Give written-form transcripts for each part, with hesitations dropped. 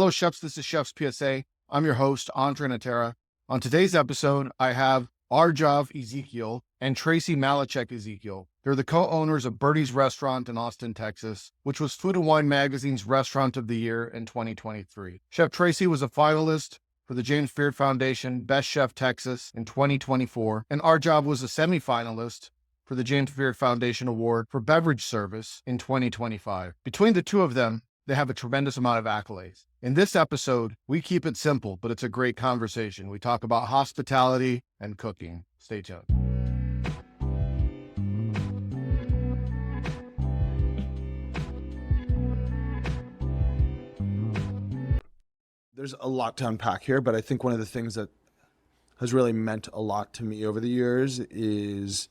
Hello, chefs. This is Chef's PSA. I'm your host, André Natera. On today's episode, I have Arjav Ezekiel and Tracy Malek Ezekiel. They're the co-owners of BIRDIE'S restaurant in Austin, Texas, which was Food & Wine Magazine's Restaurant of the Year in 2023. Chef Tracy was a finalist for the James Beard Foundation Best Chef Texas in 2024, and Arjav was a semifinalist for the James Beard Foundation Award for Beverage Service in 2025. Between the two of them, they have a tremendous amount of accolades. In this episode, we keep it simple, but it's a great conversation. We talk about hospitality and cooking. Stay tuned. There's a lot to unpack here, but I think one of the things that has really meant a lot to me over the years is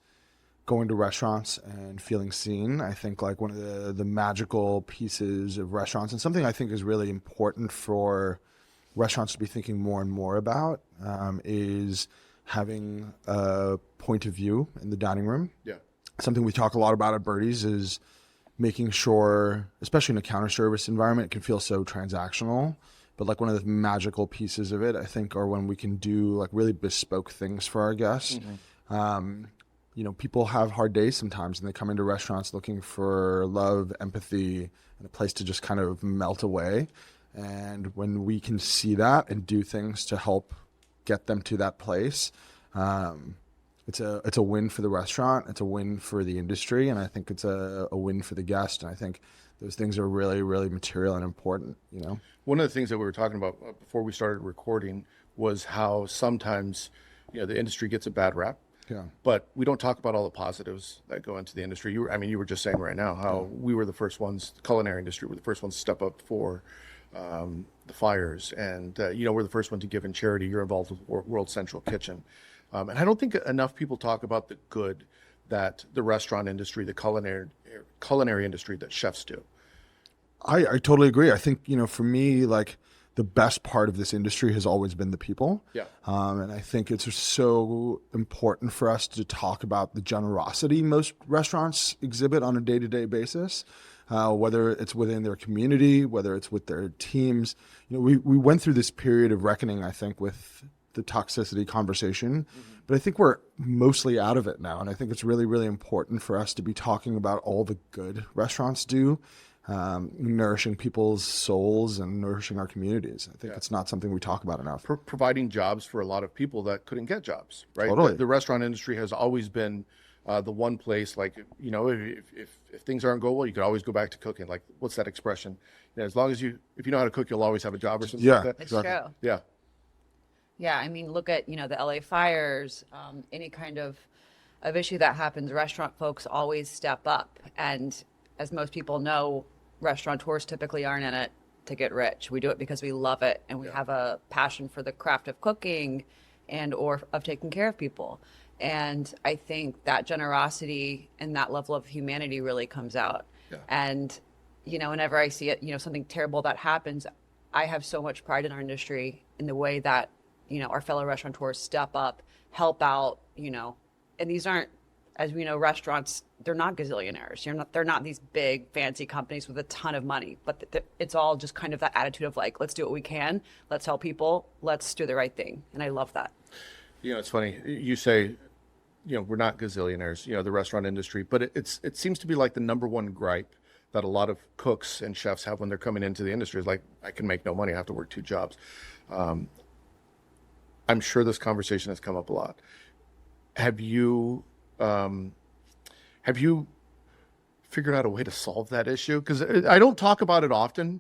going to restaurants and feeling seen. I think like one of the magical pieces of restaurants, and something I think is really important for restaurants to be thinking more and more about, is having a point of view in the dining room. Yeah. Something we talk a lot about at BIRDIE'S is making sure, especially in a counter service environment, it can feel so transactional. But like one of the magical pieces of it, I think, are when we can do like really bespoke things for our guests. Mm-hmm. You know, people have hard days sometimes and they come into restaurants looking for love, empathy, and a place to just kind of melt away. And when we can see that and do things to help get them to that place, it's a win for the restaurant. It's a win for the industry. And I think it's a win for the guest. And I think those things are really, really material and important, you know? One of the things that we were talking about before we started recording was how sometimes, you know, the industry gets a bad rap. Yeah. But we don't talk about all the positives that go into the industry. You were just saying right now how we were the first ones, the culinary industry, were the first ones to step up for the fires. And, we're the first one to give in charity. You're involved with World Central Kitchen. And I don't think enough people talk about the good that the restaurant industry, the culinary industry, that chefs do. I totally agree. I think, for me, like, the best part of this industry has always been the people. Yeah. And I think it's so important for us to talk about the generosity most restaurants exhibit on a day-to-day basis, whether it's within their community, whether it's with their teams. We went through this period of reckoning, I think, with the toxicity conversation, but I think we're mostly out of it now. And I think it's really, really important for us to be talking about all the good restaurants do. Nourishing people's souls and nourishing our communities. I think it's not something we talk about enough. Providing jobs for a lot of people that couldn't get jobs, right? Totally. The restaurant industry has always been the one place, like, if things aren't going well, you could always go back to cooking. Like, what's that expression? As long as if you know how to cook, you'll always have a job or something like that. It's true. Yeah. Yeah, look at, the LA fires, any kind of issue that happens, restaurant folks always step up. And as most people know, restaurateurs typically aren't in it to get rich. We do it because we love it and we have a passion for the craft of cooking and or of taking care of people. And I think that generosity and that level of humanity really comes out. Yeah. And, whenever I see it, something terrible that happens, I have so much pride in our industry in the way that, our fellow restaurateurs step up, help out, and these aren't, as we know, restaurants, they're not gazillionaires. They're not these big fancy companies with a ton of money, but it's all just kind of that attitude of like, let's do what we can. Let's help people. Let's do the right thing. And I love that. It's funny. You say, we're not gazillionaires, the restaurant industry, but it seems to be like the number one gripe that a lot of cooks and chefs have when they're coming into the industry is like, I can make no money. I have to work 2 jobs. I'm sure this conversation has come up a lot. Have you figured out a way to solve that issue? Because I don't talk about it often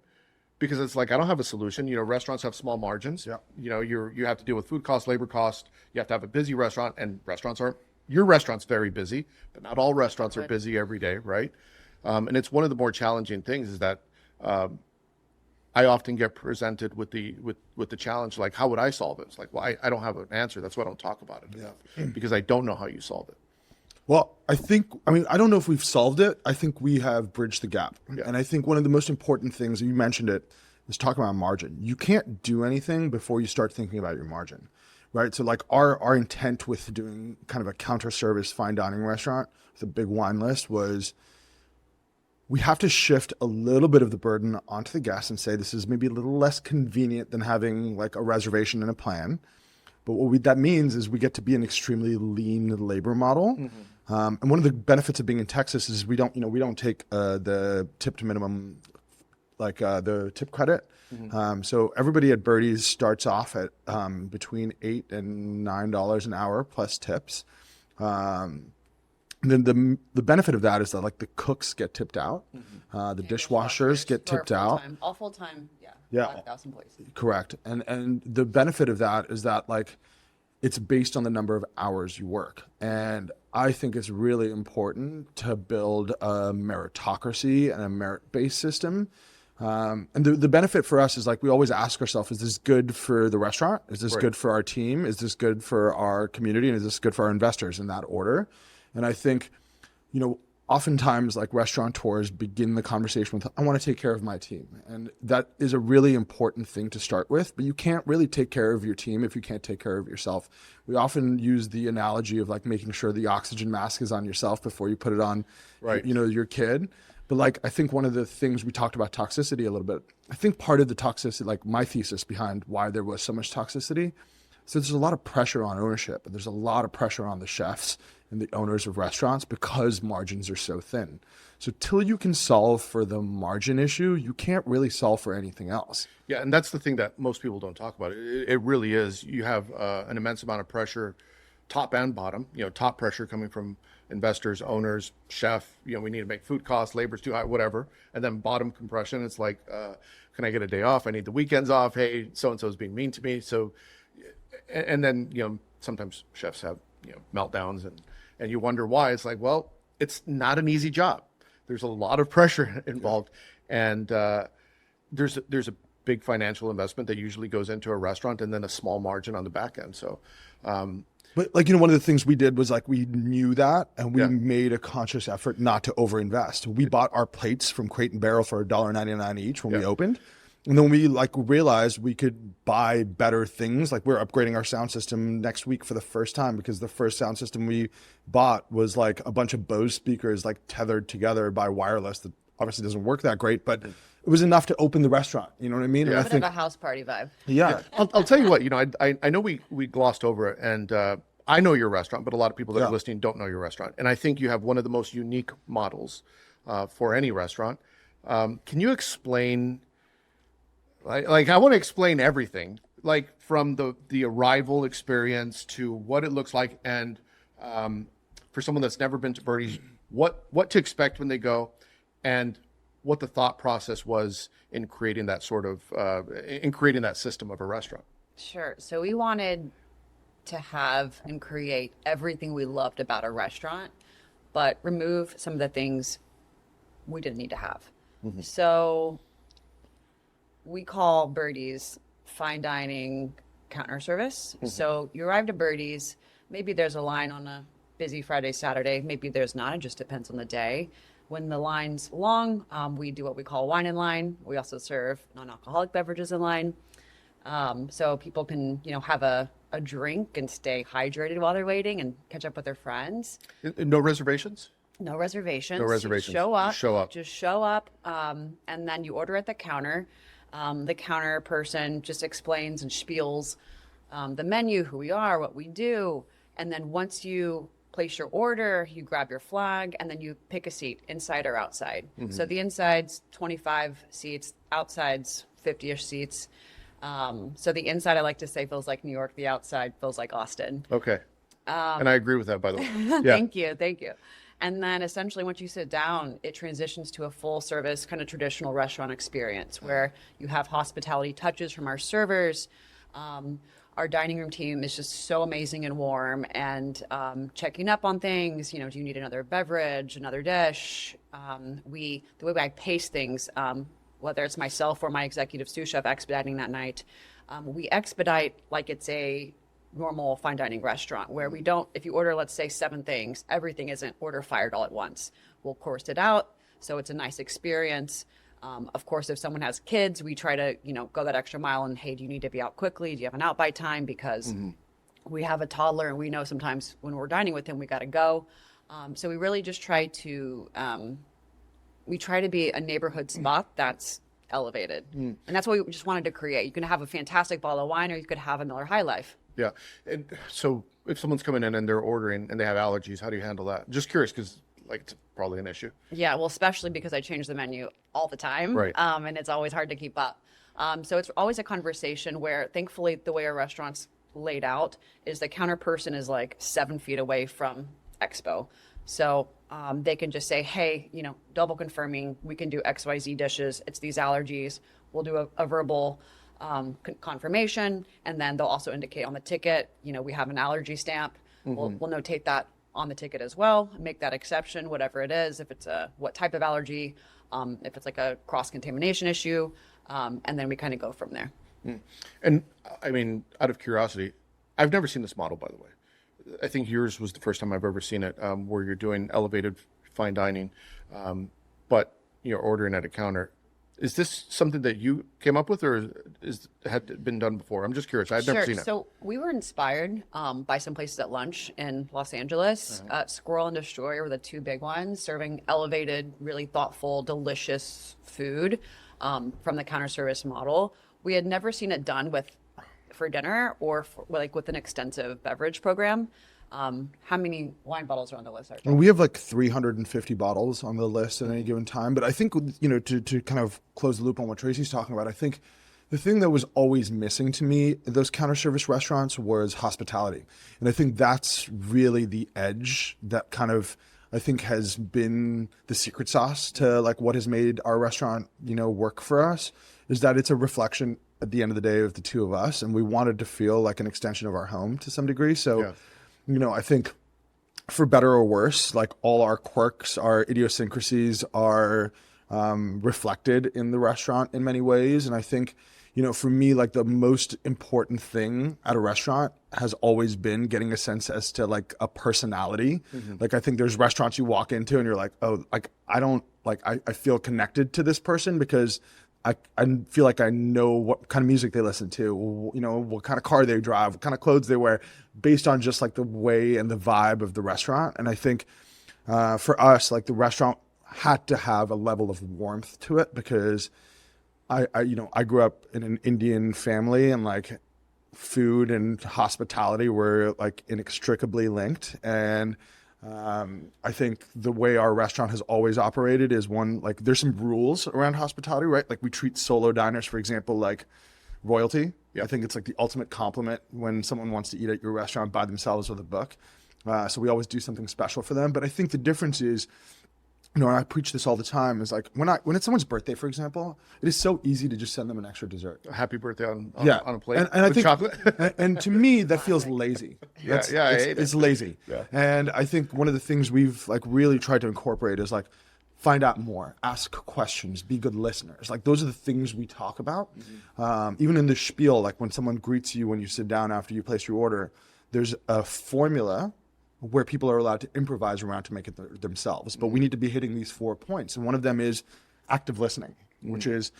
because it's like, I don't have a solution. Restaurants have small margins. Yeah. You have to deal with food costs, labor costs. You have to have a busy restaurant, and your restaurant's very busy, but not all restaurants are busy every day, right? And it's one of the more challenging things is that I often get presented with the challenge, like, how would I solve it? It's like, well, I don't have an answer. That's why I don't talk about it enough, because I don't know how you solve it. Well, I don't know if we've solved it. I think we have bridged the gap. Yeah. And I think one of the most important things, you mentioned it, is talking about margin. You can't do anything before you start thinking about your margin, right? So like our intent with doing kind of a counter service fine dining restaurant with a big wine list was we have to shift a little bit of the burden onto the guests and say this is maybe a little less convenient than having like a reservation and a plan. But that means is we get to be an extremely lean labor model. And one of the benefits of being in Texas is we don't take the tip to minimum, like the tip credit. So everybody at Birdie's starts off at between $8 and $9 an hour plus tips. Then the benefit of that is that like the cooks get tipped out, the dishwashers get tipped out. All full time, Yeah. 5,000 employees. Correct. And the benefit of that is that like it's based on the number of hours you work. And I think it's really important to build a meritocracy and a merit-based system. And the benefit for us is like we always ask ourselves, is this good for the restaurant? Is this good for our team? Is this good for our community? And is this good for our investors in that order? And I think, oftentimes like restaurateurs begin the conversation with, I want to take care of my team. And that is a really important thing to start with, but you can't really take care of your team if you can't take care of yourself. We often use the analogy of like making sure the oxygen mask is on yourself before you put it on, your kid. But like, I think one of the things we talked about toxicity a little bit, I think part of the toxicity, like my thesis behind why there was so much toxicity, so there's a lot of pressure on ownership and there's a lot of pressure on the chefs and the owners of restaurants because margins are so thin. So till you can solve for the margin issue, you can't really solve for anything else. Yeah, and that's the thing that most people don't talk about. It really is. You have an immense amount of pressure, top and bottom. Top pressure coming from investors, owners, chef. We need to make food costs, labor's too high, whatever. And then bottom compression. It's like, can I get a day off? I need the weekends off. Hey, so and so is being mean to me. So, and then sometimes chefs have meltdowns and you wonder why. It's like, well, it's not an easy job. There's a lot of pressure involved, and there's a big financial investment that usually goes into a restaurant, and then a small margin on the back end. So, but like one of the things we did was like we knew that, and we made a conscious effort not to overinvest. We bought our plates from Crate and Barrel for $1.99 each when we opened. And then we like realized we could buy better things. Like we're upgrading our sound system next week for the first time because the first sound system we bought was like a bunch of Bose speakers like tethered together by wireless that obviously doesn't work that great, but it was enough to open the restaurant. You know what I mean? Yeah. And I think a house party vibe. Yeah. I'll tell you what, I know we glossed over it, and I know your restaurant, but a lot of people that are listening don't know your restaurant. And I think you have one of the most unique models for any restaurant. Can you explain... Like I want to explain everything, like from the arrival experience to what it looks like, and for someone that's never been to Birdie's, what to expect when they go, and what the thought process was in creating that system of a restaurant. Sure. So we wanted to have and create everything we loved about a restaurant, but remove some of the things we didn't need to have. So we call Birdie's fine dining counter service. So you arrived at Birdie's, maybe there's a line on a busy Friday, Saturday, maybe there's not, it just depends on the day. When the line's long, we do what we call wine in line. We also serve non-alcoholic beverages in line. So people can, have a drink and stay hydrated while they're waiting and catch up with their friends. No reservations? No reservations. No reservations. Show up. Just show up. And then you order at the counter. The counter person just explains and spiels the menu, who we are, what we do. And then once you place your order, you grab your flag, and then you pick a seat, inside or outside. So the inside's 25 seats, outside's 50-ish seats. So the inside, I like to say, feels like New York. The outside feels like Austin. Okay. And I agree with that, by the way. Yeah. Thank you. And then essentially once you sit down, it transitions to a full service kind of traditional restaurant experience where you have hospitality touches from our servers. Our dining room team is just so amazing and warm, and checking up on things. Do you need another beverage, another dish? The way I pace things, whether it's myself or my executive sous chef expediting that night, we expedite like it's a normal fine dining restaurant where we don't, if you order, let's say 7 things, everything isn't order fired all at once. We'll course it out. So it's a nice experience. Of course, if someone has kids, we try to, go that extra mile and, hey, do you need to be out quickly? Do you have an out by time? Because we have a toddler and we know sometimes when we're dining with him, we got to go. So we really just try to we try to be a neighborhood spot that's elevated. And that's what we just wanted to create. You can have a fantastic bottle of wine, or you could have a Miller High Life. Yeah. And so if someone's coming in and they're ordering and they have allergies, how do you handle that? Just curious, because like it's probably an issue. Yeah, well, especially because I change the menu all the time. Right. And it's always hard to keep up. So it's always a conversation where, thankfully, the way our restaurant's laid out is the counter person is like 7 feet away from Expo. So they can just say, hey, double confirming, we can do XYZ dishes. It's these allergies. We'll do a verbal confirmation. And then they'll also indicate on the ticket, we have an allergy stamp. We'll notate that on the ticket as well, make that exception, whatever it is, if it's what type of allergy, if it's like a cross-contamination issue, and then we kind of go from there. And I mean, out of curiosity, I've never seen this model, by the way. I think yours was the first time I've ever seen it, where you're doing elevated fine dining, but you're ordering at a counter. Is this something that you came up with, or had it been done before? I'm just curious. I've never seen it. So we were inspired by some places at lunch in Los Angeles. Squirrel and Destroyer were the two big ones, serving elevated, really thoughtful, delicious food from the counter service model. We had never seen it done for dinner or with an extensive beverage program. How many wine bottles are on the list? And we have like 350 bottles on the list at any given time. But I think, to kind of close the loop on what Tracy's talking about, I think the thing that was always missing to me in those counter service restaurants was hospitality. And I think that's really the edge that kind of, I think, has been the secret sauce to like what has made our restaurant, work for us, is that it's a reflection at the end of the day of the two of us. And we wanted to feel like an extension of our home to some degree. So, Yeah. I think for better or worse, like all our quirks, our idiosyncrasies are reflected in the restaurant in many ways. And I think, for me, like the most important thing at a restaurant has always been getting a sense as to like a personality. Like I think there's restaurants you walk into and you're like, oh, like I feel connected to this person because I feel like I know what kind of music they listen to, what kind of car they drive, what kind of clothes they wear, based on just like the way and the vibe of the restaurant. And I think for us, like the restaurant had to have a level of warmth to it because I grew up in an Indian family, and like food and hospitality were like inextricably linked. And I think the way our restaurant has always operated is one, like there's some rules around hospitality, right? Like we treat solo diners, for example, like royalty. I think it's like the ultimate compliment when someone wants to eat at your restaurant by themselves with a book. So we always do something special for them. But I think the difference is, and I preach this all the time, is like when it's someone's birthday, for example, it is so easy to just send them an extra dessert. Happy birthday on a plate and I with think, chocolate. and to me, that feels lazy. It's lazy. Yeah. And I think one of the things we've like really tried to incorporate is like find out more, ask questions, be good listeners. Like those are the things we talk about. Even in the spiel, like when someone greets you when you sit down after you place your order, there's a formula where people are allowed to improvise around to make it themselves. But we need to be hitting these 4 points. And one of them is active listening, which is,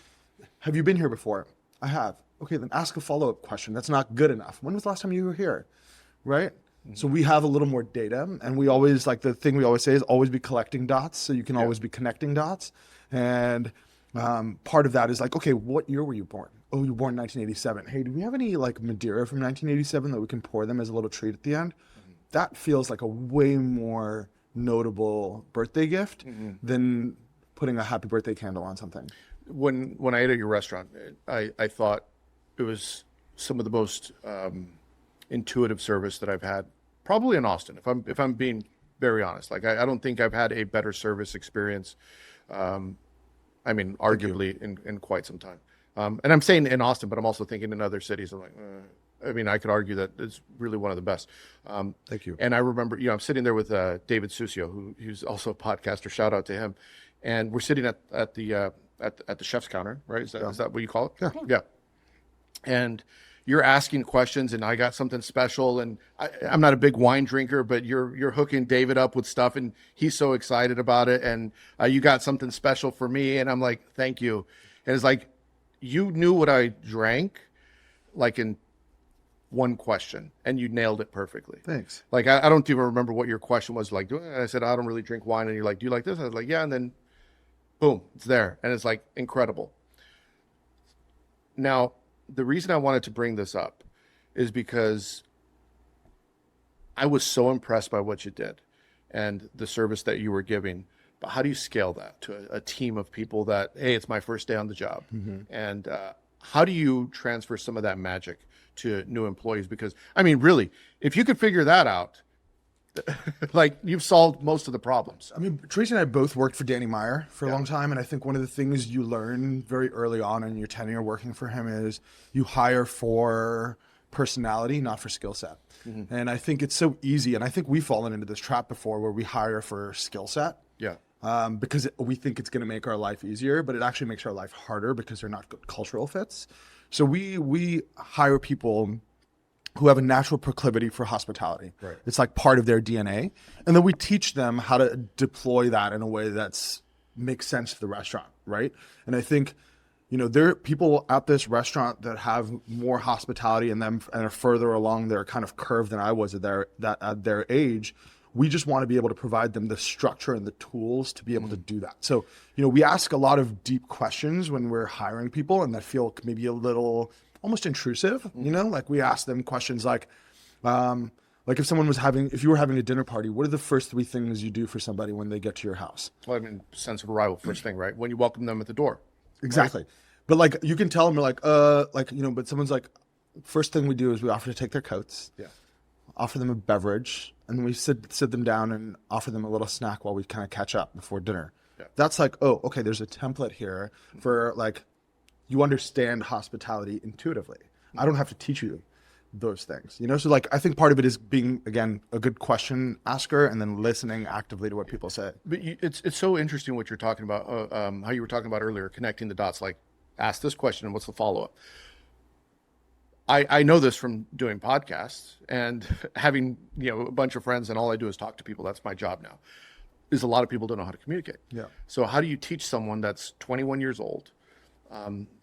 have you been here before? I have. Okay, then ask a follow-up question. That's not good enough. When was the last time you were here? Right? So we have a little more data, and we always, like the thing we always say is always be collecting dots, so you can always be connecting dots. And part of that is like, okay, what year were you born? Oh, you were born in 1987. Hey, do we have any like Madeira from 1987 that we can pour them as a little treat at the end? That feels like a way more notable birthday gift than putting a happy birthday candle on something. When I ate at your restaurant, I thought it was some of the most intuitive service that I've had, probably in Austin, if I'm being very honest. Like I don't think I've had a better service experience. I mean, arguably in quite some time. And I'm saying in Austin, but I'm also thinking in other cities. I'm like, I mean, I could argue that it's really one of the best. Thank you. And I remember, I'm sitting there with David Susio, who's also a podcaster. Shout out to him. And we're sitting at the chef's counter, right? Is that what you call it? Yeah. Yeah. And you're asking questions, and I got something special. And I'm not a big wine drinker, but you're hooking David up with stuff, and he's so excited about it. And you got something special for me, and I'm like, thank you. And it's like, you knew what I drank, like in one question, and you nailed it perfectly. Thanks. Like, I don't even remember what your question was. Like, I said, I don't really drink wine. And you're like, do you like this? I was like, yeah. And then Boom, it's there. And it's like incredible. Now, the reason I wanted to bring this up is because I was so impressed by what you did and the service that you were giving. But how do you scale that to a team of people that, hey, it's my first day on the job? And how do you transfer some of that magic to new employees? Because, I mean, really, if you could figure that out, like you've solved most of the problems. I mean, Tracy and I both worked for Danny Meyer for a long time. And I think one of the things you learn very early on in your tenure working for him is you hire for personality, not for skill set. And I think it's so easy. And I think we've fallen into this trap before where we hire for skill set. Yeah. Because we think it's going to make our life easier, but it actually makes our life harder because they're not good cultural fits. So we hire people who have a natural proclivity for hospitality. Right. It's like part of their DNA. And then we teach them how to deploy that in a way that's makes sense to the restaurant, right? And I think, you know, there are people at this restaurant that have more hospitality in them and are further along their kind of curve than I was at their age. We just want to be able to provide them the structure and the tools to be able to do that. So, you know, we ask a lot of deep questions when we're hiring people and that feel maybe a little almost intrusive, you know, like we ask them questions like if you were having a dinner party, what are the first 3 things you do for somebody when they get to your house? Well, I mean, sense of arrival, first thing, right? When you welcome them at the door. Exactly. Right? But like, you can tell them but someone's like, first thing we do is we offer to take their coats, offer them a beverage, and then we sit them down and offer them a little snack while we kind of catch up before dinner. Yeah. That's like, oh, okay, there's a template here for like, you understand hospitality intuitively. I don't have to teach you those things, you know? So like, I think part of it is being, again, a good question asker and then listening actively to what people say. But it's so interesting what you're talking about, how you were talking about earlier, connecting the dots, like ask this question and what's the follow-up? I know this from doing podcasts and having, you know, a bunch of friends and all I do is talk to people. That's my job now, is a lot of people don't know how to communicate. Yeah. So how do you teach someone that's 21 years old?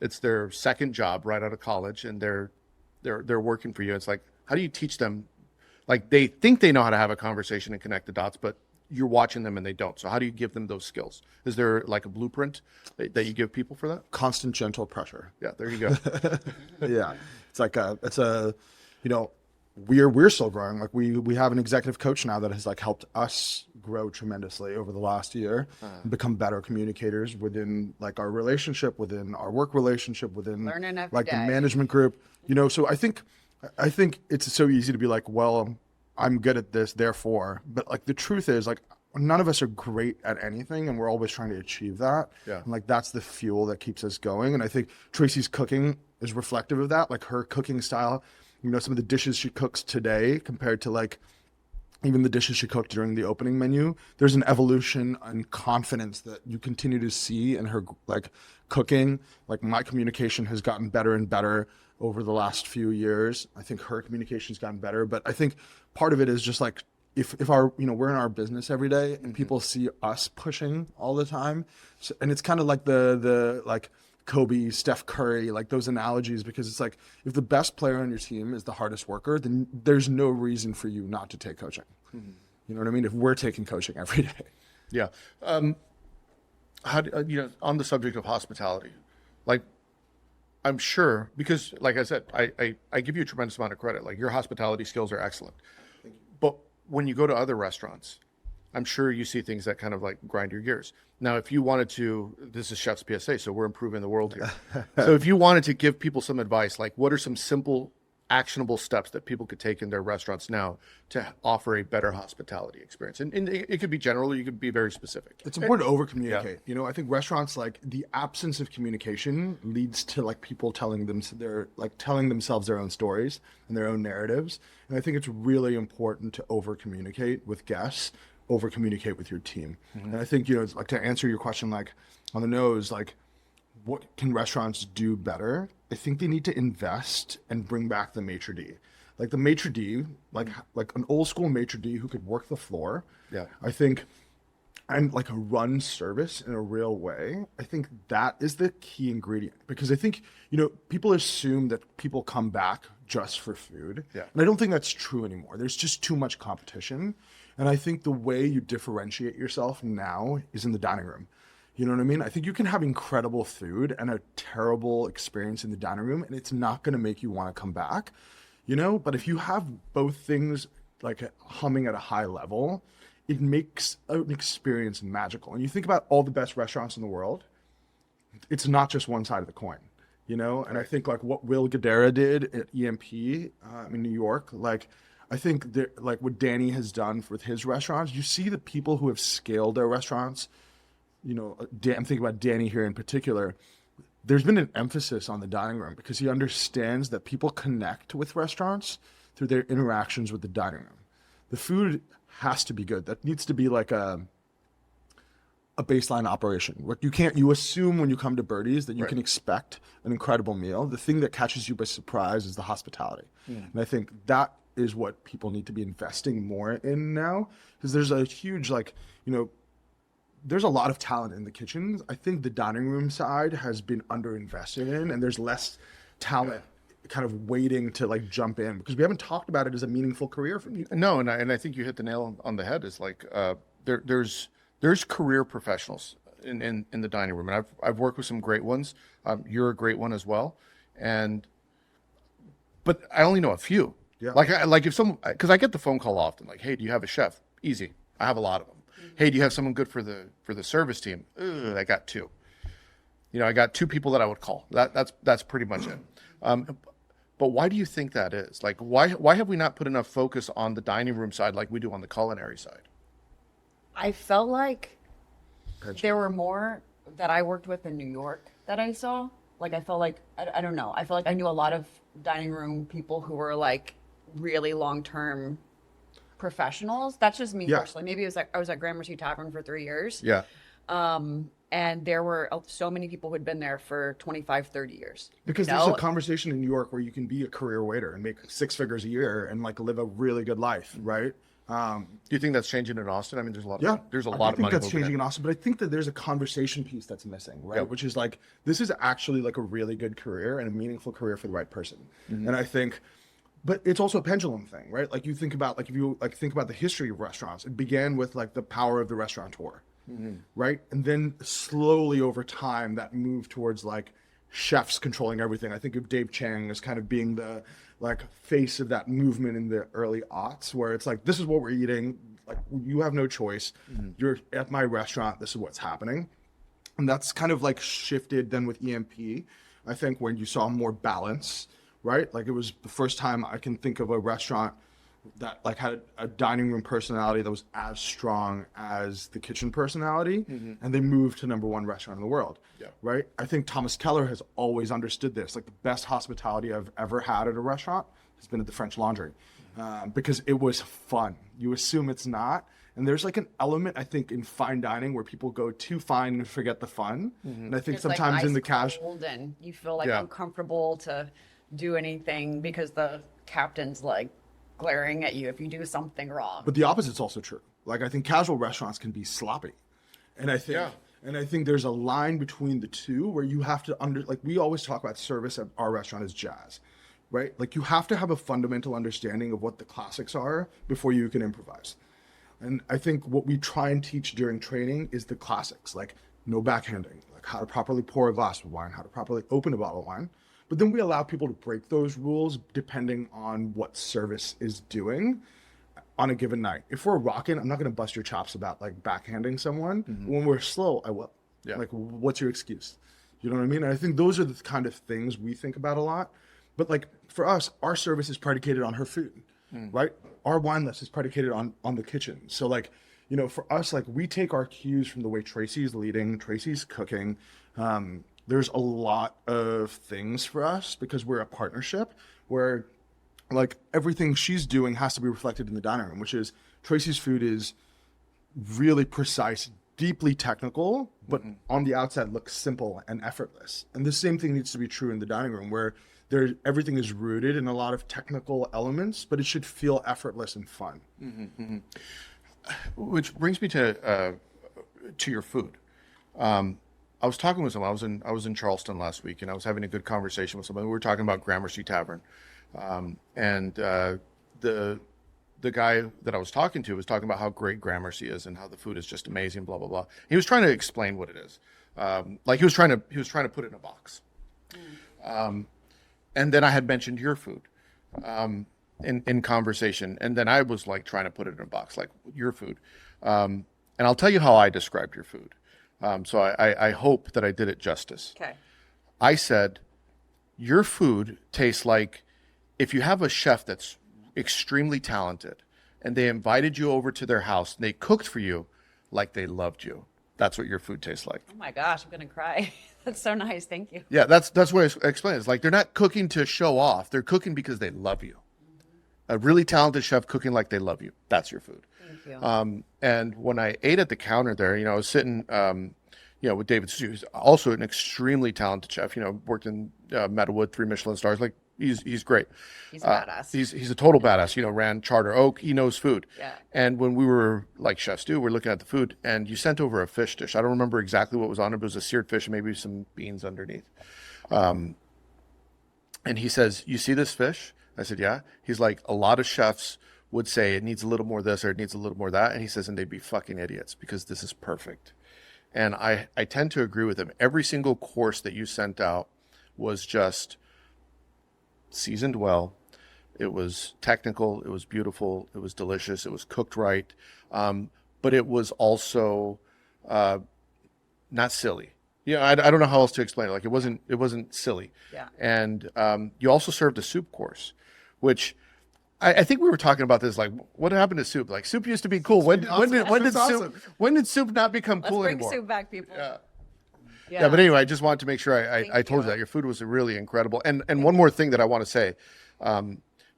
It's their second job right out of college and they're working for you. It's like, how do you teach them? Like they think they know how to have a conversation and connect the dots, but you're watching them and they don't. So how do you give them those skills? Is there like a blueprint that you give people for that? Constant gentle pressure. Yeah, there you go. Yeah. It's like you know, we're still growing. Like we have an executive coach now that has like helped us grow tremendously over the last year, become better communicators within like our relationship, within our work relationship, within like the management group, you know? So I think it's so easy to be like, well, I'm good at this, therefore, but like the truth is like, none of us are great at anything and we're always trying to achieve that. Yeah. And like, that's the fuel that keeps us going. And I think Tracy's cooking is reflective of that. Like her cooking style, you know, some of the dishes she cooks today compared to like even the dishes she cooked during the opening menu, there's an evolution and confidence that you continue to see in her like cooking. Like my communication has gotten better and better over the last few years. I think her communication's gotten better, but I think part of it is just like, if our, you know, we're in our business every day and people see us pushing all the time. So, and it's kind of like the like Kobe, Steph Curry, like those analogies, because it's like, if the best player on your team is the hardest worker, then there's no reason for you not to take coaching. You know what I mean? If we're taking coaching every day. Yeah. How do, you know, on the subject of hospitality, like I'm sure, because like I said, I give you a tremendous amount of credit. Like your hospitality skills are excellent. But when you go to other restaurants, I'm sure you see things that kind of like grind your gears. Now, if you wanted to, this is Chef's PSA, so we're improving the world here. So if you wanted to give people some advice, like what are some simple, actionable steps that people could take in their restaurants now to offer a better hospitality experience? And it could be general, you could be very specific. It's important to over communicate. You know, I think restaurants, like the absence of communication leads to like people telling themselves their own stories and their own narratives. And I think it's really important to over communicate with guests, over communicate with your team. And I think, you know, it's like to answer your question, like on the nose, like what can restaurants do better? I think they need to invest and bring back the maitre d'. Like the maitre d', like an old school maitre d' who could work the floor. Yeah. I think, and like a run service in a real way. I think that is the key ingredient, because I think, you know, people assume that people come back just for food. Yeah. And I don't think that's true anymore. There's just too much competition. And I think the way you differentiate yourself now is in the dining room. You know what I mean? I think you can have incredible food and a terrible experience in the dining room, and it's not going to make you want to come back, But if you have both things like humming at a high level, it makes an experience magical. And you think about all the best restaurants in the world, it's not just one side of the coin, And I think like what Will Guidara did at EMP in New York, like I think like what Danny has done with his restaurants, you see the people who have scaled their restaurants. I'm thinking about Danny here in particular. There's been an emphasis on the dining room because he understands that people connect with restaurants through their interactions with the dining room. The food has to be good. That needs to be like a baseline operation. What you assume when you come to Birdie's that you can expect an incredible meal. The thing that catches you by surprise is the hospitality. And I think that is what people need to be investing more in now, because there's a huge there's a lot of talent in the kitchens. I think the dining room side has been underinvested in, and there's less talent kind of waiting to like jump in because we haven't talked about it as a meaningful career for people. No, and I think you hit the nail on the head. Is like there's career professionals in the dining room, and I've worked with some great ones. You're a great one as well, but I only know a few. Yeah. Like if someone, because I get the phone call often, like, hey, do you have a chef? Easy, I have a lot of them. Hey, do you have someone good for the service team? I got two. I got two people that I would call. That's pretty much it. But why do you think that is? Like, why have we not put enough focus on the dining room side like we do on the culinary side? I felt like there were more that I worked with in New York that I saw. Like, I felt like, I don't know. I felt like I knew a lot of dining room people who were like really long-term professionals. That's just me personally. Maybe it was like I was at Gramercy Tavern for 3 years. Yeah. And there were so many people who had been there for 25, 30 years. Because there's a conversation in New York where you can be a career waiter and make 6 figures a year and like live a really good life, right? Do you think that's changing in Austin? I mean, there's a lot of money. I think that's changing in Austin, but I think that there's a conversation piece that's missing, right? Which is like, this is actually like a really good career and a meaningful career for the right person. And I think, but it's also a pendulum thing, right? Like you think about, like if you like think about the history of restaurants, it began with like the power of the restaurateur, right? And then slowly over time that moved towards like chefs controlling everything. I think of Dave Chang as kind of being the like face of that movement in the early aughts, where it's like, this is what we're eating. Like you have no choice. You're at my restaurant. This is what's happening. And that's kind of like shifted then with EMP. I think when you saw more balance, right? Like it was the first time I can think of a restaurant that like had a dining room personality that was as strong as the kitchen personality, and they moved to #1 restaurant in the world, right? I think Thomas Keller has always understood this. Like the best hospitality I've ever had at a restaurant has been at the French Laundry, because it was fun. You assume it's not, and there's like an element I think in fine dining where people go too fine and forget the fun, and I think It's sometimes like in the cash, and you feel like uncomfortable to do anything because the captain's like glaring at you if you do something wrong. But the opposite's also true. Like I think casual restaurants can be sloppy, and I think there's a line between the two where you have to like we always talk about service at our restaurant as jazz, right? Like you have to have a fundamental understanding of what the classics are before you can improvise. And I think what we try and teach during training is the classics, like no backhanding, like how to properly pour a glass of wine, how to properly open a bottle of wine. But then we allow people to break those rules depending on what service is doing on a given night. If we're rocking, I'm not going to bust your chops about like backhanding someone. When we're slow, I will. Like, what's your excuse? You know what I mean? And I think those are the kind of things we think about a lot. But like for us, our service is predicated on her food, right? Our wine list is predicated on the kitchen. So like, for us, like we take our cues from the way Tracy's leading, Tracy's cooking. There's a lot of things for us because we're a partnership where like everything she's doing has to be reflected in the dining room, which is Tracy's food is really precise, deeply technical, but on the outside looks simple and effortless. And the same thing needs to be true in the dining room where everything is rooted in a lot of technical elements, but it should feel effortless and fun. Which brings me to your food. I was talking with someone. I was in Charleston last week, and I was having a good conversation with someone. We were talking about Gramercy Tavern, and the the guy that I was talking to was talking about how great Gramercy is and how the food is just amazing, blah blah blah. He was trying to explain what it is, like he was trying to put it in a box. And then I had mentioned your food in conversation, and then I was like trying to put it in a box, like your food. And I'll tell you how I described your food. So I hope that I did it justice. Okay. I said, your food tastes like if you have a chef that's extremely talented and they invited you over to their house and they cooked for you like they loved you. That's what your food tastes like. Oh my gosh, I'm gonna cry. That's so nice. Thank you. Yeah, that's what I explained. It's like they're not cooking to show off. They're cooking because they love you. A really talented chef cooking like they love you. That's your food. Thank you. And when I ate at the counter there, I was sitting, with David Stu, who's also an extremely talented chef. Worked in Meadowwood, 3 Michelin stars. Like he's great. He's a badass. He's a total badass. Ran Charter Oak. He knows food. Yeah. And when we were like chefs do, we're looking at the food, and you sent over a fish dish. I don't remember exactly what was on it, but it was a seared fish and maybe some beans underneath. And he says, "You see this fish?" I said, "Yeah." He's like, "A lot of chefs would say it needs a little more this or it needs a little more that." And he says, "And they'd be fucking idiots because this is perfect." And I tend to agree with him. Every single course that you sent out was just seasoned well. It was technical. It was beautiful. It was delicious. It was cooked right. But it was also not silly. I don't know how else to explain it. Like it wasn't silly. Yeah. And you also served a soup course, which I think we were talking about this. Like, what happened to soup? Like, soup used to be cool. When did soup not become cool Let's bring anymore? soup back, people. Yeah. Yeah. But anyway, I just wanted to make sure I told you. you that your food was really incredible. And one more thing that I want to say,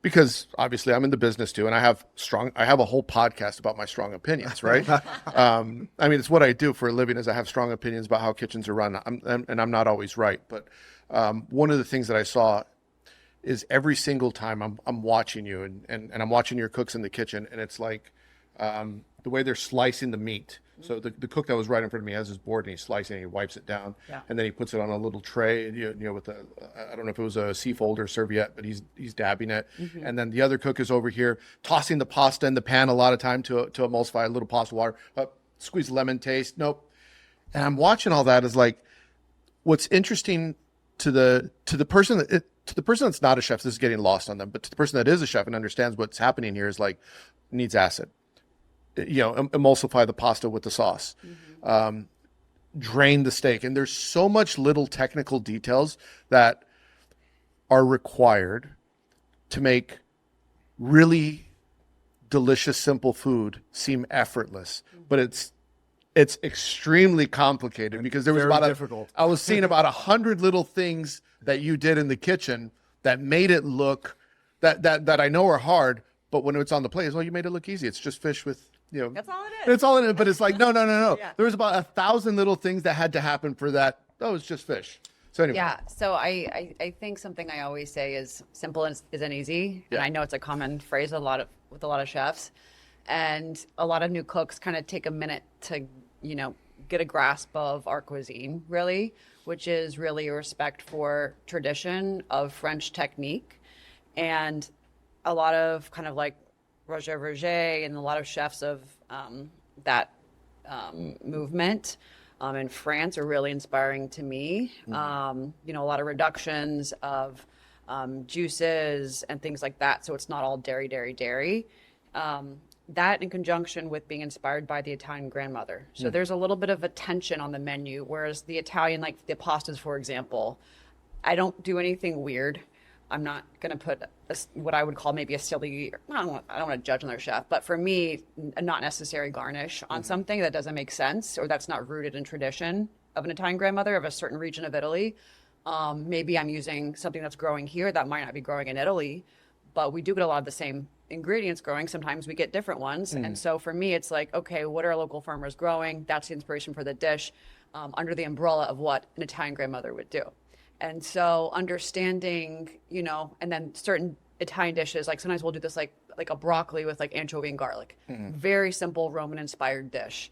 because obviously I'm in the business too, and I have a whole podcast about my strong opinions, right? It's what I do for a living is I have strong opinions about how kitchens are run, and I'm not always right. But one of the things that I saw is every single time I'm watching you and I'm watching your cooks in the kitchen, and it's like the way they're slicing the meat. So the cook that was right in front of me has his board and he's slicing and he wipes it down, and then he puts it on a little tray, with I don't know if it was a C-fold or serviette, but he's dabbing it. Mm-hmm. And then the other cook is over here tossing the pasta in the pan a lot of time to emulsify a little pasta water, squeeze lemon taste. Nope. And I'm watching all that is like, what's interesting to the person that's not a chef, this is getting lost on them, but to the person that is a chef and understands what's happening here is like, needs acid. Emulsify the pasta with the sauce, drain the steak. And there's so much little technical details that are required to make really delicious, simple food seem effortless. But it's extremely complicated because there was I was seeing about 100 little things that you did in the kitchen that made it look that I know are hard, but when it's on the plate, you made it look easy. It's just fish with, That's all it is. It's all in it, but it's like, no. Yeah. There was about 1,000 little things that had to happen for that. Oh, it's just fish. So anyway. Yeah. So I think something I always say is simple isn't easy. Yeah. And I know it's a common phrase with a lot of chefs. And a lot of new cooks kind of take a minute to, get a grasp of our cuisine, really, which is really a respect for tradition of French technique. And a lot of kind of like Roger Verger and a lot of chefs of that movement in France are really inspiring to me. Mm-hmm. A lot of reductions of juices and things like that. So it's not all dairy. That in conjunction with being inspired by the Italian grandmother. So there's a little bit of a tension on the menu, whereas the Italian, like the pastas, for example, I don't do anything weird. I'm not going to put what I would call maybe a silly, I don't want to judge another chef, but for me, a not necessary garnish on something that doesn't make sense or that's not rooted in tradition of an Italian grandmother of a certain region of Italy. Maybe I'm using something that's growing here that might not be growing in Italy, but we do get a lot of the same ingredients growing. Sometimes we get different ones. And so for me, it's like, okay, what are local farmers growing? That's the inspiration for the dish under the umbrella of what an Italian grandmother would do. And so understanding, and then certain Italian dishes, like sometimes we'll do this like a broccoli with like anchovy and garlic. Very simple Roman inspired dish.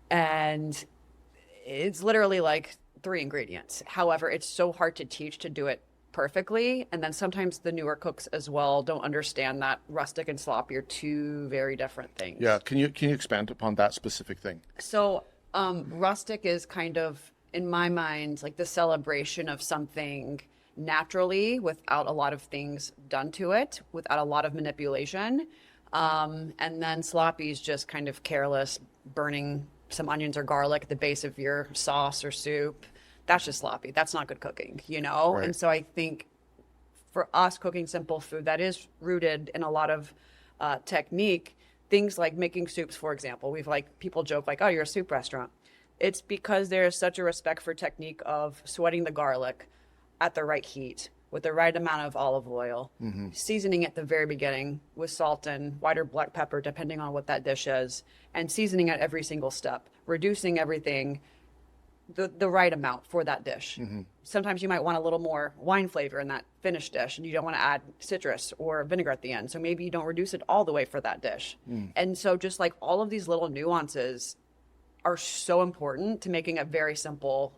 And it's literally like 3 ingredients. However, it's so hard to teach to do it perfectly. And then sometimes the newer cooks as well don't understand that rustic and sloppy are two very different things. Yeah. Can you expand upon that specific thing? So rustic is kind of, in my mind, like the celebration of something naturally without a lot of things done to it, without a lot of manipulation. And then sloppy is just kind of careless, burning some onions or garlic at the base of your sauce or soup. That's just sloppy. That's not good cooking, you know? Right. And so I think for us cooking simple food that is rooted in a lot of technique, things like making soups, for example. We've like, people joke like, oh, you're a soup restaurant. It's because there's such a respect for technique of sweating the garlic at the right heat with the right amount of olive oil, seasoning at the very beginning with salt and white or black pepper, depending on what that dish is, and seasoning at every single step, reducing everything the right amount for that dish. Sometimes you might want a little more wine flavor in that finished dish and you don't want to add citrus or vinegar at the end. So maybe you don't reduce it all the way for that dish. And so just like all of these little nuances are so important to making a very simple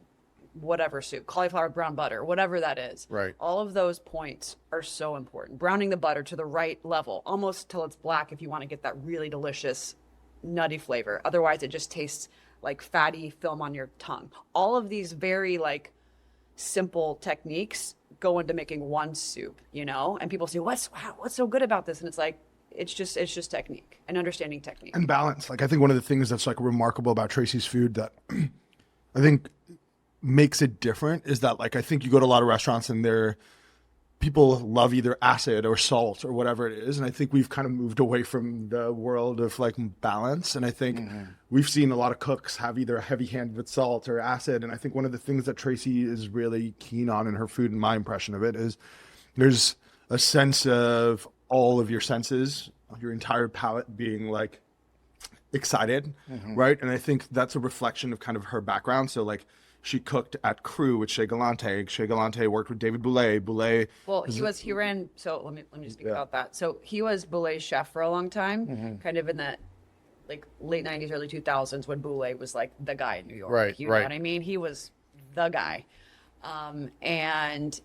whatever soup, cauliflower brown butter, whatever that is. Right. All of those points are so important. Browning the butter to the right level, almost till it's black if you want to get that really delicious nutty flavor. Otherwise, it just tastes like fatty film on your tongue. All of these very like simple techniques go into making one soup, you know? And people say, what's so good about this? And it's like, it's just technique and understanding technique. And balance. Like I think one of the things that's like remarkable about Tracy's food that I think makes it different is that like I think you go to a lot of restaurants and people love either acid or salt or whatever it is, and I think we've kind of moved away from the world of like balance, and I think we've seen a lot of cooks have either a heavy hand with salt or acid, and I think one of the things that Tracy is really keen on in her food, and my impression of it, is there's a sense of all of your senses, your entire palate being like excited, right? And I think that's a reflection of kind of her background. So like she cooked at Cru with Shea Galante. Shea Galante worked with David Boulay. Well, he ran. So let me speak about that. So he was Boulay's chef for a long time, kind of in the like late '90s, early 2000s when Boulay was like the guy in New York. Right, You know right. what I mean? He was the guy, and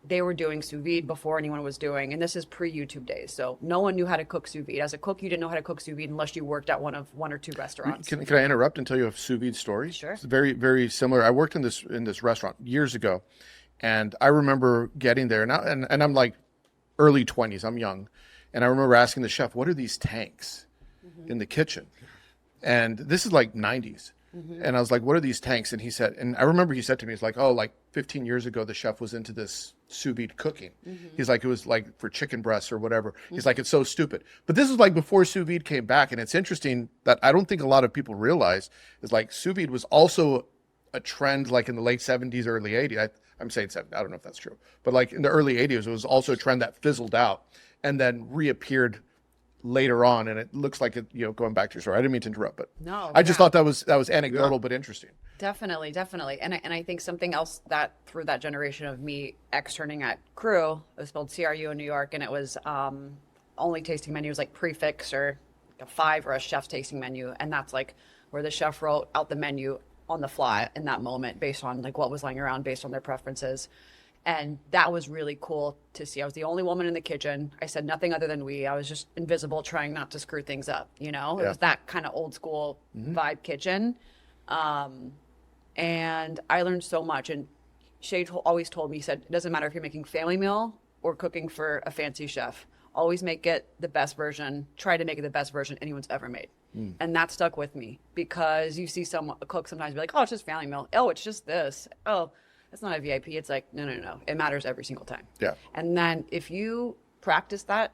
they were doing sous vide before anyone was doing, and this is pre-YouTube days. So no one knew how to cook sous vide. As a cook, you didn't know how to cook sous vide unless you worked at one or two restaurants. Can I interrupt and tell you a sous vide story? Sure. It's very, very similar. I worked in this restaurant years ago, and I remember getting there, and I'm like early 20s. I'm young, and I remember asking the chef, "What are these tanks in the kitchen?" And this is like 90s. And I was like, "What are these tanks?" And he said, and I remember he said to me, "It's like, oh, like 15 years ago, the chef was into this sous vide cooking." He's like, it was like for chicken breasts or whatever. He's like, it's so stupid. But this is like before sous vide came back. And it's interesting that I don't think a lot of people realize is like sous vide was also a trend like in the late 70s, early 80s. I'm saying 70, I don't know if that's true. But like in the early 80s, it was also a trend that fizzled out and then reappeared later on, and it looks like it, you know, going back to your story. I didn't mean to interrupt, but No, I just yeah. thought that was anecdotal but interesting. Definitely. And I think something else that through that generation of me externing at Cru, it was spelled CRU in New York, and it was only tasting menus like prefix or like a 5 or a chef's tasting menu, and that's like where the chef wrote out the menu on the fly in that moment based on like what was lying around based on their preferences. And that was really cool to see. I was the only woman in the kitchen. I said nothing other than we. I was just invisible, trying not to screw things up, you know? It was that kind of old school vibe kitchen. And I learned so much. And Shay always told me, he said, it doesn't matter if you're making family meal or cooking for a fancy chef. Always make it the best version. Try to make it the best version anyone's ever made. And that stuck with me because you see a cook sometimes be like, oh, it's just family meal. Oh, it's just this. Oh, it's not a VIP. It's like, no. It matters every single time. Yeah. And then if you practice that,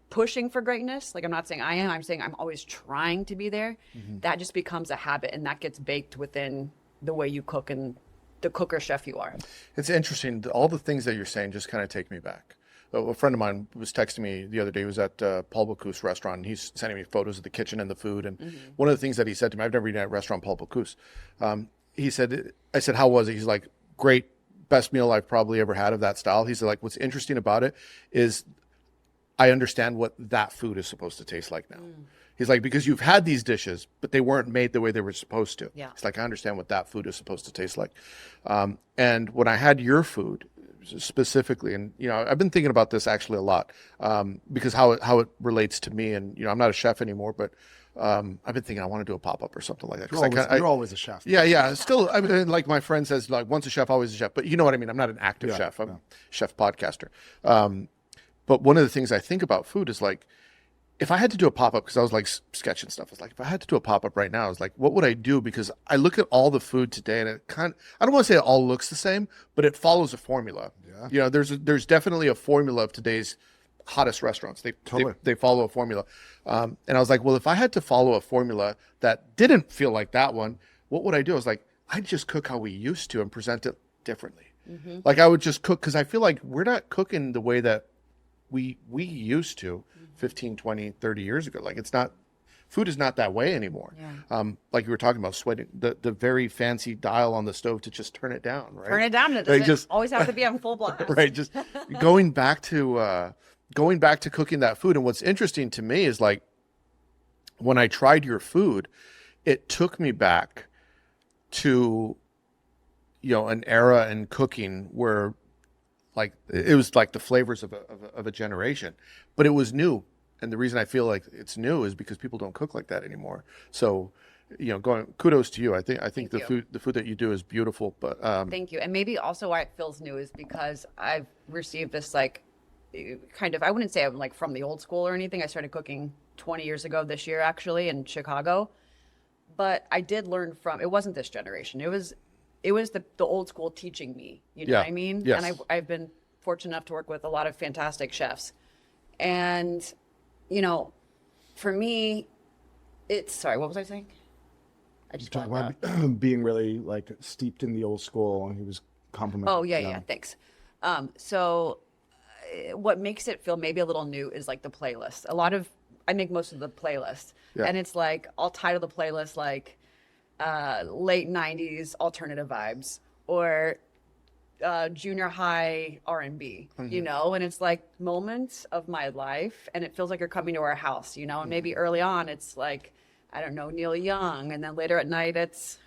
pushing for greatness, like I'm not saying I am, I'm saying I'm always trying to be there, that just becomes a habit and that gets baked within the way you cook and the cook or chef you are. It's interesting. All the things that you're saying just kind of take me back. A friend of mine was texting me the other day. He was at Paul Bocuse restaurant, and he's sending me photos of the kitchen and the food. And one of the things that he said to me, I've never eaten at restaurant Paul Bocuse. He said, I said, how was it? He's like, great, best meal I've probably ever had of that style. He's like, what's interesting about it is I understand what that food is supposed to taste like now. He's like, because you've had these dishes, but they weren't made the way they were supposed to. Yeah. It's like, I understand what that food is supposed to taste like. And when I had your food, specifically, and I've been thinking about this actually a lot, because how it relates to me, and I'm not a chef anymore, but I've been thinking I want to do a pop-up or something like that. You're always a chef. Yeah. Still, I mean, like my friend says, like once a chef, always a chef. But you know what I mean? I'm not an active chef. I'm a chef podcaster. But one of the things I think about food is like, if I had to do a pop-up, because I was like sketching stuff, I was like, if I had to do a pop-up right now, I was like, what would I do? Because I look at all the food today, and I don't want to say it all looks the same, but it follows a formula. Yeah. There's definitely a formula of today's hottest restaurants. They follow a formula. And I was like, well, if I had to follow a formula that didn't feel like that one, what would I do? I was like, I'd just cook how we used to and present it differently. Mm-hmm. Like I would just cook, because I feel like we're not cooking the way that we used to 15, 20, 30 years ago. Like food is not that way anymore. Yeah. Like you were talking about, sweating, the very fancy dial on the stove to just turn it down, right? Turn it down. It doesn't always have to be on full blast. Right. Just going back to cooking that food. And what's interesting to me is like, when I tried your food, it took me back to, an era in cooking where like it was like the flavors of a generation, but it was new. And the reason I feel like it's new is because people don't cook like that anymore. So, kudos to you. I think the food that you do is beautiful, but thank you. And maybe also why it feels new is because I've received this like kind of, I wouldn't say I'm like from the old school or anything. I started cooking 20 years ago this year, actually, in Chicago. But I did learn from, it wasn't this generation. It was the old school teaching me, you know what I mean? Yes. And I've been fortunate enough to work with a lot of fantastic chefs. And, for me, sorry, what was I saying? I just talking about being really like steeped in the old school, and he was complimenting. Oh, yeah, thanks. So what makes it feel maybe a little new is like the playlist. I make most of the playlists, and it's like, I'll title the playlist like late 90s alternative vibes, or junior high R&B, and it's like moments of my life, and it feels like you're coming to our house, and maybe early on it's like, I don't know, Neil Young, and then later at night it's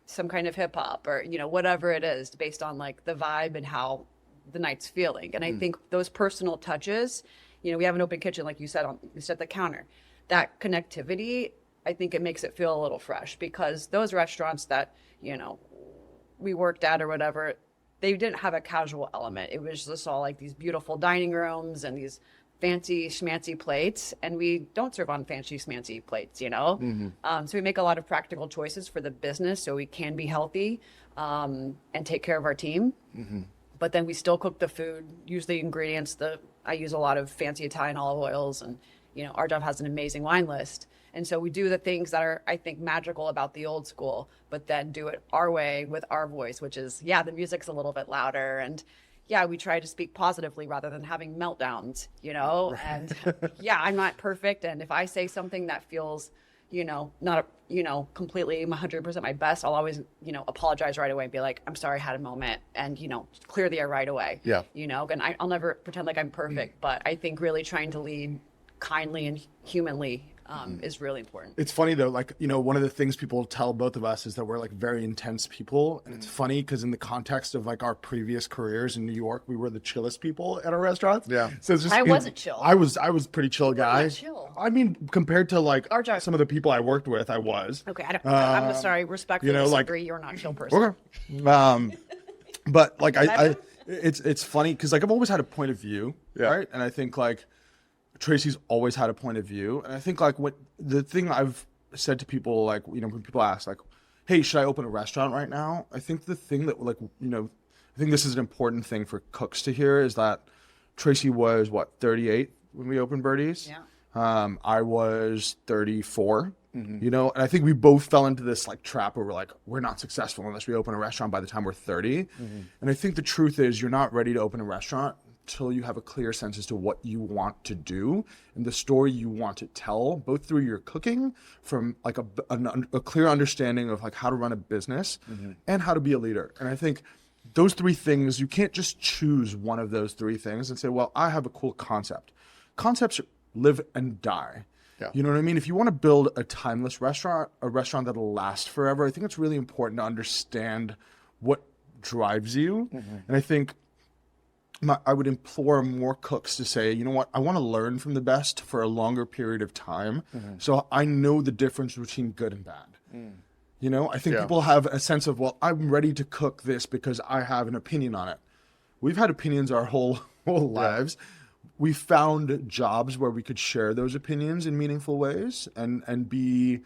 some kind of hip hop, or whatever it is, based on like the vibe and how the night's feeling. And I think those personal touches, we have an open kitchen, like you said, you set the counter, that connectivity, I think it makes it feel a little fresh, because those restaurants that we worked at or whatever, they didn't have a casual element. It was just all like these beautiful dining rooms and these fancy schmancy plates, and we don't serve on fancy schmancy plates, So we make a lot of practical choices for the business so we can be healthy and take care of our team. But then we still cook the food, use the ingredients. I use a lot of fancy Italian olive oils, and Arjav has an amazing wine list. And so we do the things that are, I think, magical about the old school, but then do it our way with our voice, which is, the music's a little bit louder, and we try to speak positively rather than having meltdowns, and I'm not perfect. And if I say something that feels, not, completely 100% my best, I'll always, apologize right away and be like, I'm sorry, I had a moment, and, clear the air right away. Yeah. And I'll never pretend like I'm perfect, but I think really trying to lead kindly and humanly is really important. It's funny though, like, one of the things people tell both of us is that we're like very intense people. And it's funny because in the context of like our previous careers in New York, we were the chillest people at our restaurants. Yeah. So it's just, I wasn't chill. I was pretty chill guy. Not chill. I mean, compared to like Arjav. some of the people I worked with, I was. Okay. I'm sorry. Respectfully disagree. You're not a chill person. Okay. But like, it's funny because like I've always had a point of view. Yeah. Right. And I think like Tracy's always had a point of view. And I think like what the thing I've said to people, like, when people ask like, hey, should I open a restaurant right now? I think the thing that like, I think this is an important thing for cooks to hear is that Tracy was 38 when we opened BIRDIE'S. Yeah. I was 34, and I think we both fell into this like trap where we're like, we're not successful unless we open a restaurant by the time we're 30. And I think the truth is you're not ready to open a restaurant till you have a clear sense as to what you want to do and the story you want to tell, both through your cooking, from like a clear understanding of like how to run a business and how to be a leader. And I think those three things, you can't just choose one of those three things and say, well, I have a cool concept. Concepts live and die. Yeah. You know what I mean? If you want to build a timeless restaurant, a restaurant that'll last forever, I think it's really important to understand what drives you. And I think I would implore more cooks to say, you know what, I want to learn from the best for a longer period of time, so I know the difference between good and bad. You know, I think people have a sense of, well, I'm ready to cook this because I have an opinion on it. We've had opinions our whole lives. We found jobs where we could share those opinions in meaningful ways and be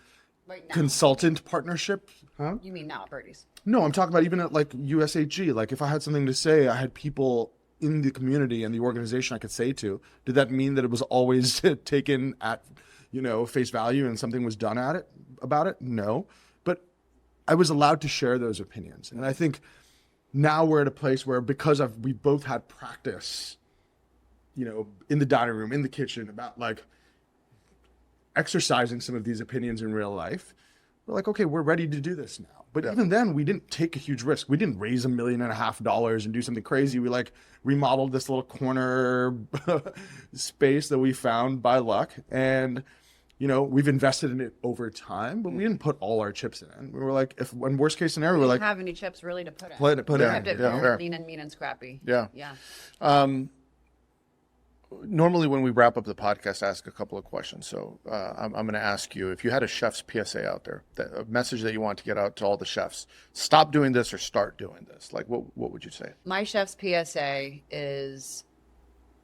Right now. consultant partnership. Huh? You mean now at Birdie's? No, I'm talking about even at like USAG. Like if I had something to say, I had people in the community and the organization I could say to. Did that mean that it was always taken at, face value and something was done about it? No. But I was allowed to share those opinions. And I think now we're at a place where, because we both had practice, in the dining room, in the kitchen, about like exercising some of these opinions in real life, we're like, okay, we're ready to do this now. But even then, we didn't take a huge risk. We didn't raise $1.5 million and do something crazy. We like remodeled this little corner space that we found by luck. And, we've invested in it over time, but we didn't put all our chips in it. We were like, when worst case scenario, we're like, have any chips really to put in. Put You in. kept it fair. lean and mean and scrappy. Yeah. Yeah. Normally when we wrap up the podcast, I ask a couple of questions. So I'm going to ask you, if you had a chef's PSA out there, a message that you want to get out to all the chefs, stop doing this or start doing this, like what would you say? My chef's PSA is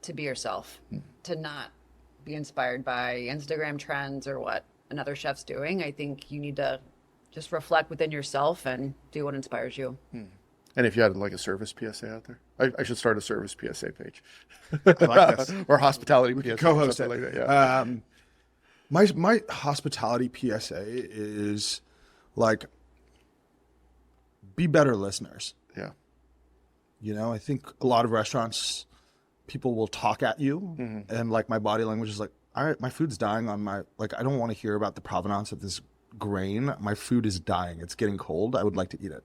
to be yourself, to not be inspired by Instagram trends or what another chef's doing. I think you need to just reflect within yourself and do what inspires you. And if you had like a service PSA out there, I should start a service PSA page. I like this. Or hospitality PSA. Co-host something it. like that, yeah. My hospitality PSA is like, be better listeners. Yeah. I think a lot of restaurants, people will talk at you, and like my body language is like, all right, my food's dying on my, like, I don't want to hear about the provenance of this grain. My food is dying. It's getting cold. I would like to eat it.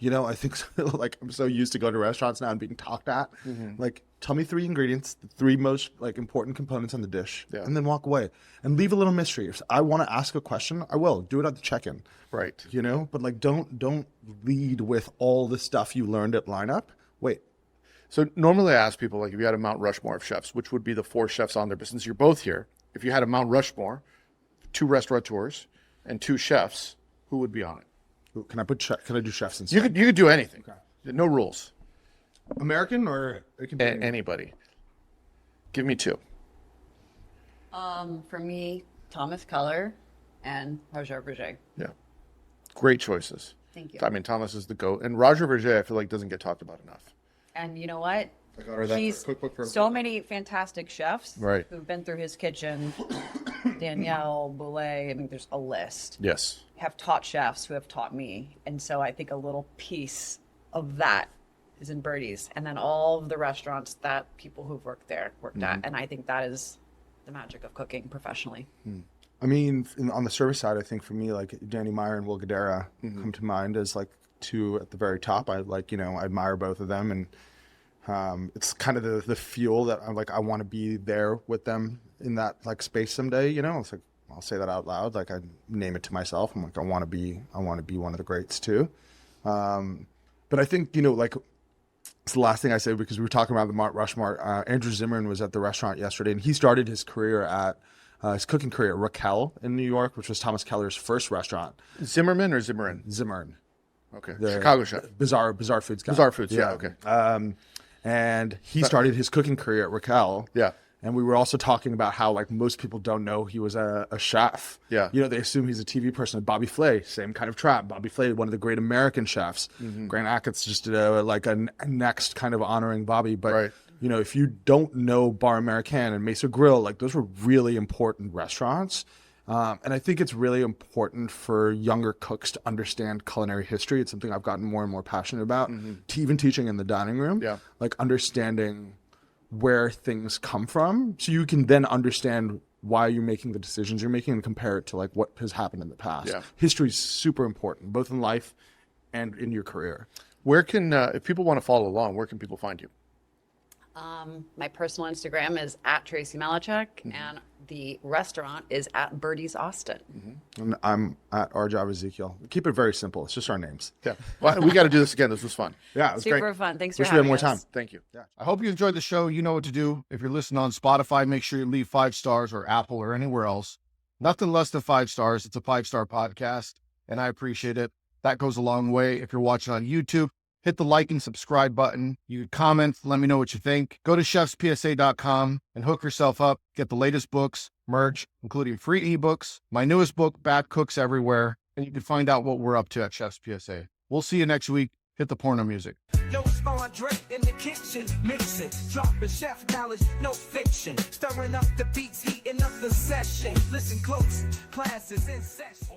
I think like I'm so used to going to restaurants now and being talked at. Like, tell me 3 ingredients, the 3 most like important components on the dish, and then walk away and leave a little mystery. If I want to ask a question, I will do it at the check-in. Right. But like, don't lead with all the stuff you learned at lineup. Wait. So normally I ask people, like, if you had a Mount Rushmore of chefs, which would be the 4 chefs on there? But since you're both here, if you had a Mount Rushmore, 2 restaurateurs and 2 chefs, who would be on it? Can I do chefs instead? You could do anything. Okay. No rules. American or it can be Anybody. Give me 2. For me, Thomas Keller and Roger Berger. Yeah. Great choices. Thank you. I mean, Thomas is the GOAT. And Roger Berger, I feel like, doesn't get talked about enough. And you know what? I got her that He's cookbook for so many fantastic chefs Right. who've been through his kitchen. Danielle, Boulet, I mean, there's a list. Yes. Have taught chefs who have taught me. And so I think a little piece of that is in Birdie's. And then all of the restaurants that people who've worked there worked at. And I think that is the magic of cooking professionally. I mean, on the service side, I think for me, like Danny Meyer and Will Guidera come to mind as like 2 at the very top. I like, I admire both of them, and it's kind of the fuel that I'm like, I want to be there with them in that like space someday. It's like, I'll say that out loud. Like, I name it to myself. I'm like, I want to be one of the greats too. But I think, like, it's the last thing I say, because we were talking about the Mount Rushmore. Andrew Zimmern was at the restaurant yesterday, and he started his career at his cooking career at Raquel in New York, which was Thomas Keller's first restaurant. Zimmerman or Zimmern? Zimmern. Okay. The Chicago chef. Bizarre Foods guy. Bizarre Foods, yeah, okay. And he started his cooking career at Raquel. Yeah. And we were also talking about how, like, most people don't know he was a chef. Yeah. They assume he's a TV person. Bobby Flay, same kind of trap. Bobby Flay, one of the great American chefs. Grant Achatz just did a next kind of honoring Bobby. But, Right. If you don't know Bar Americain and Mesa Grill, like, those were really important restaurants. And I think it's really important for younger cooks to understand culinary history. It's something I've gotten more and more passionate about, to even teaching in the dining room. Yeah. Like, understanding where things come from, so you can then understand why you're making the decisions you're making and compare it to like what has happened in the past. Yeah. History is super important, both in life and in your career. Where can, if people want to follow along, where can people find you? My personal Instagram is at Tracy Malek, and the restaurant is at Birdie's Austin. And I'm at Arjav Ezekiel. Keep it very simple. It's just our names. Yeah. Well, we got to do this again. This was fun. Yeah, it was Super great. fun. Thanks for Wish we had having more us. time. Thank you. Yeah. I hope you enjoyed the show. You know what to do. If you're listening on Spotify, make sure you leave 5 stars, or Apple, or anywhere else. Nothing less than 5 stars. It's a 5-star podcast, and I appreciate it. That goes a long way. If you're watching on YouTube, hit the like and subscribe button. You can comment, let me know what you think. Go to chefspsa.com and hook yourself up. Get the latest books, merch, including free ebooks, my newest book, Bad Cooks Everywhere, and you can find out what we're up to at Chef's PSA. We'll see you next week. Hit the porno music. No André in the kitchen, mixing, dropping chef knowledge, no fiction, stirring up the beats, heating up the session. Listen close, classes in session.